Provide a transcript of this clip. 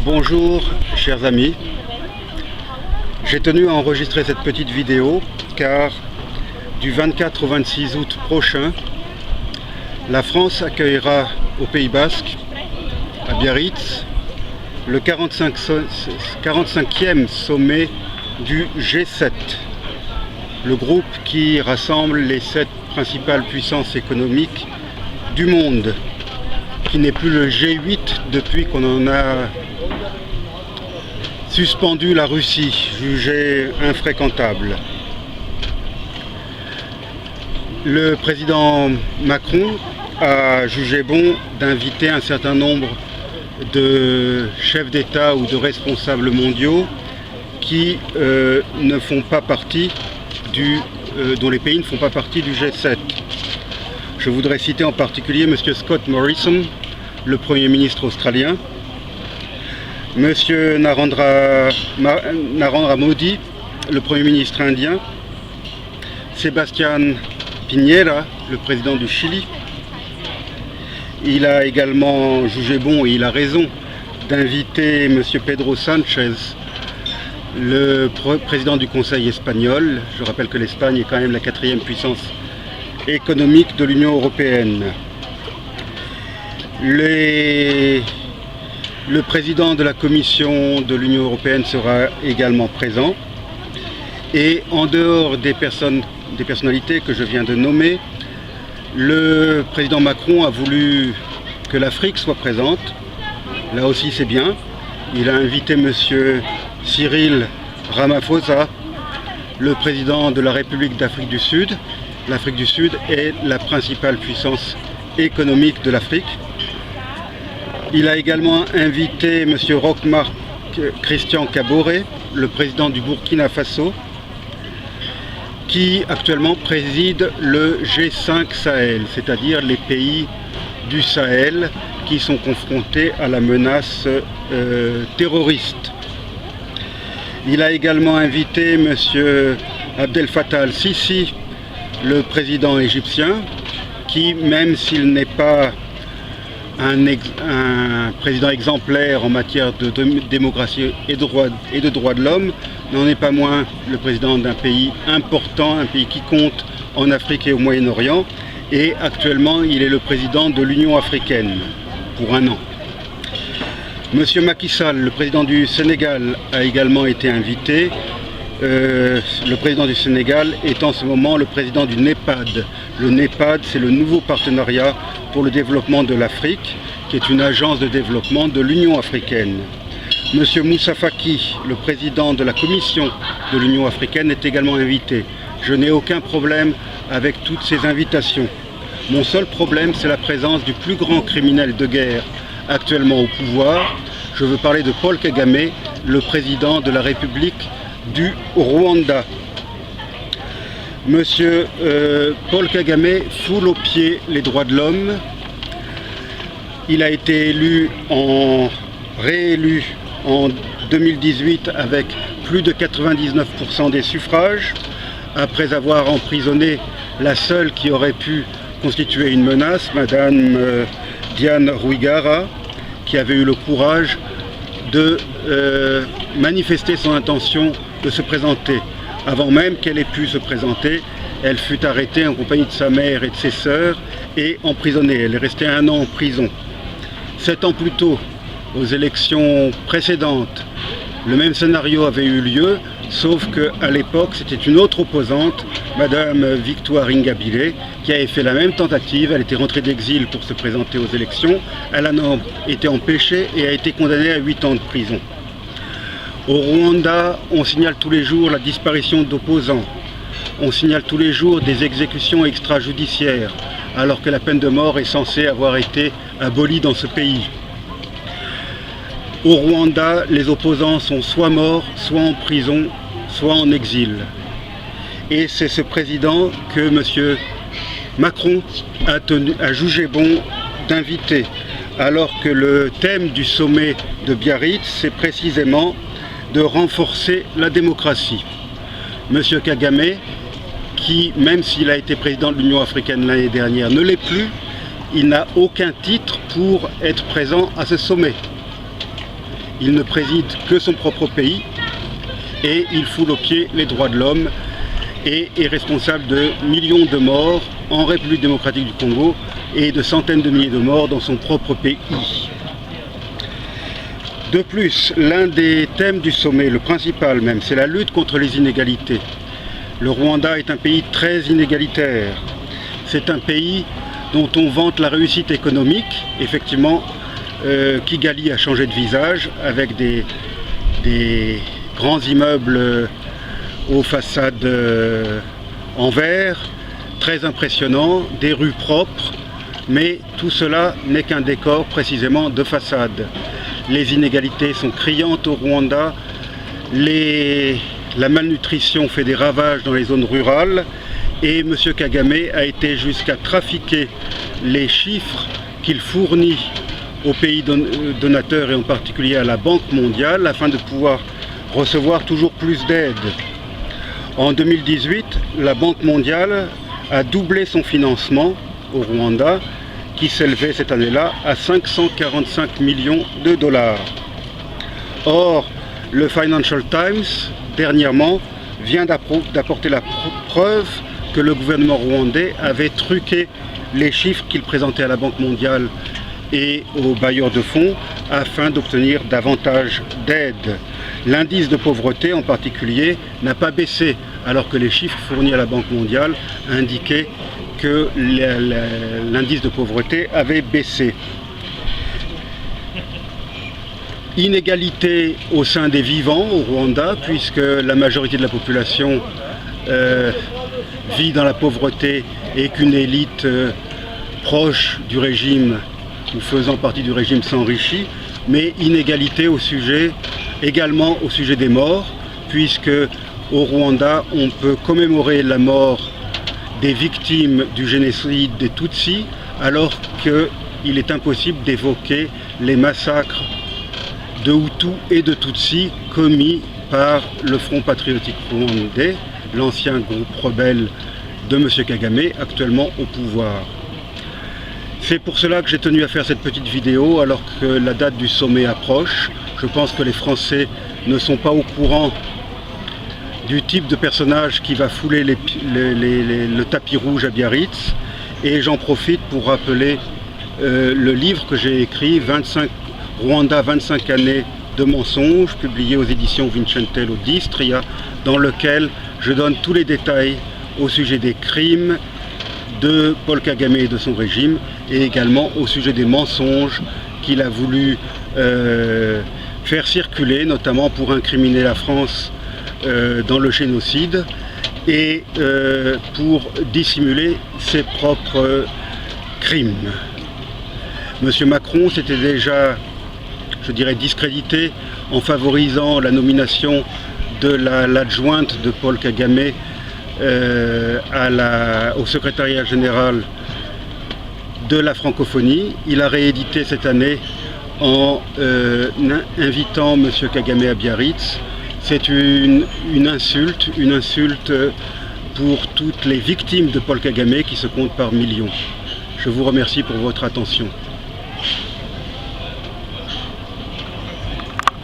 Bonjour chers amis, j'ai tenu à enregistrer cette petite vidéo car du 24 au 26 août prochain, la France accueillera au Pays Basque, à Biarritz, le 45e sommet du G7, le groupe qui rassemble les 7 principales puissances économiques du monde, qui n'est plus le G8 depuis qu'on en a suspendu la Russie, jugée infréquentable. Le président Macron a jugé bon d'inviter un certain nombre de chefs d'État ou de responsables mondiaux qui ne font pas partie dont les pays ne font pas partie du G7. Je voudrais citer en particulier M. Scott Morrison, le Premier ministre australien, M. Narendra Modi, le Premier ministre indien, Sebastián Piñera, le président du Chili. Il a également jugé bon, et il a raison, d'inviter M. Pedro Sánchez, le président du Conseil espagnol. Je rappelle que l'Espagne est quand même la 4e puissance économique de l'Union européenne. Le président de la Commission de l'Union européenne sera également présent. Et en dehors des personnalités que je viens de nommer, le président Macron a voulu que l'Afrique soit présente. Là aussi c'est bien. Il a invité M. Cyril Ramaphosa, le président de la République d'Afrique du Sud. L'Afrique du Sud est la principale puissance économique de l'Afrique. Il a également invité M. Roch-Marc Christian Kaboré, le président du Burkina Faso, qui actuellement préside le G5 Sahel, c'est-à-dire les pays du Sahel qui sont confrontés à la menace terroriste. Il a également invité M. Abdel Fattah al-Sisi, le président égyptien, qui, même s'il n'est pas un président exemplaire en matière de démocratie et de droits de l'homme, n'en est pas moins le président d'un pays important, un pays qui compte en Afrique et au Moyen-Orient, et actuellement il est le président de l'Union africaine pour un an. Monsieur Macky Sall, le président du Sénégal, a également été invité. Le président du Sénégal est en ce moment le président du NEPAD. Le NEPAD, c'est le nouveau partenariat pour le développement de l'Afrique, qui est une agence de développement de l'Union africaine. Monsieur Moussa Faki, le président de la Commission de l'Union africaine, est également invité. Je n'ai aucun problème avec toutes ces invitations. Mon seul problème, c'est la présence du plus grand criminel de guerre actuellement au pouvoir. Je veux parler de Paul Kagame, le président de la République du Rwanda. Monsieur Paul Kagame foule aux pieds les droits de l'homme. Il a été réélu en 2018 avec plus de 99% des suffrages, après avoir emprisonné la seule qui aurait pu constituer une menace, Madame Diane Rwigara, qui avait eu le courage de manifester son intention de se présenter. Avant même qu'elle ait pu se présenter, elle fut arrêtée en compagnie de sa mère et de ses sœurs et emprisonnée. Elle est restée 1 an en prison. 7 ans plus tôt, aux élections précédentes, le même scénario avait eu lieu, sauf qu'à l'époque, c'était une autre opposante, Madame Victoire Ingabire, qui avait fait la même tentative. Elle était rentrée d'exil pour se présenter aux élections. Elle en a été empêchée et a été condamnée à 8 ans de prison. Au Rwanda, on signale tous les jours la disparition d'opposants. On signale tous les jours des exécutions extrajudiciaires, alors que la peine de mort est censée avoir été abolie dans ce pays. Au Rwanda, les opposants sont soit morts, soit en prison, soit en exil. Et c'est ce président que M. Macron a jugé bon d'inviter, alors que le thème du sommet de Biarritz, c'est précisément de renforcer la démocratie. M. Kagame, qui, même s'il a été président de l'Union africaine l'année dernière, ne l'est plus, il n'a aucun titre pour être présent à ce sommet. il ne préside que son propre pays et il foule aux pieds les droits de l'homme et est responsable de millions de morts en République démocratique du Congo et de centaines de milliers de morts dans son propre pays. De plus, l'un des thèmes du sommet, le principal même, c'est la lutte contre les inégalités. Le Rwanda est un pays très inégalitaire. C'est un pays dont on vante la réussite économique. Effectivement, Kigali a changé de visage avec des grands immeubles aux façades en verre, très impressionnants, des rues propres, mais tout cela n'est qu'un décor précisément de façade. Les inégalités sont criantes au Rwanda, la malnutrition fait des ravages dans les zones rurales et M. Kagame a été jusqu'à trafiquer les chiffres qu'il fournit aux pays donateurs et en particulier à la Banque mondiale afin de pouvoir recevoir toujours plus d'aide. En 2018, la Banque mondiale a doublé son financement au Rwanda qui s'élevait cette année-là à 545 millions de dollars. Or, le Financial Times, dernièrement, vient d'apporter la preuve que le gouvernement rwandais avait truqué les chiffres qu'il présentait à la Banque mondiale et aux bailleurs de fonds afin d'obtenir davantage d'aide. L'indice de pauvreté en particulier n'a pas baissé alors que les chiffres fournis à la Banque mondiale indiquaient que l'indice de pauvreté avait baissé. Inégalité au sein des vivants au Rwanda puisque la majorité de la population vit dans la pauvreté et qu'une élite proche du régime ou faisant partie du régime s'enrichit, mais inégalité également au sujet des morts, puisque au Rwanda on peut commémorer la mort des victimes du génocide des Tutsis, alors qu'il est impossible d'évoquer les massacres de Hutus et de Tutsis commis par le Front patriotique rwandais, l'ancien groupe rebelle de M. Kagame, actuellement au pouvoir. C'est pour cela que j'ai tenu à faire cette petite vidéo alors que la date du sommet approche. Je pense que les Français ne sont pas au courant du type de personnage qui va fouler le tapis rouge à Biarritz. Et j'en profite pour rappeler le livre que j'ai écrit, Rwanda 25 années de mensonges, publié aux éditions Vincentello d'Istria, dans lequel je donne tous les détails au sujet des crimes de Paul Kagame et de son régime, et également au sujet des mensonges qu'il a voulu faire circuler, notamment pour incriminer la France dans le génocide et pour dissimuler ses propres crimes. Monsieur Macron s'était déjà, je dirais, discrédité en favorisant la nomination de l'adjointe de Paul Kagame au secrétariat général de la francophonie. Il a réédité cette année en invitant M. Kagame à Biarritz. C'est une insulte pour toutes les victimes de Paul Kagame qui se comptent par millions. Je vous remercie pour votre attention.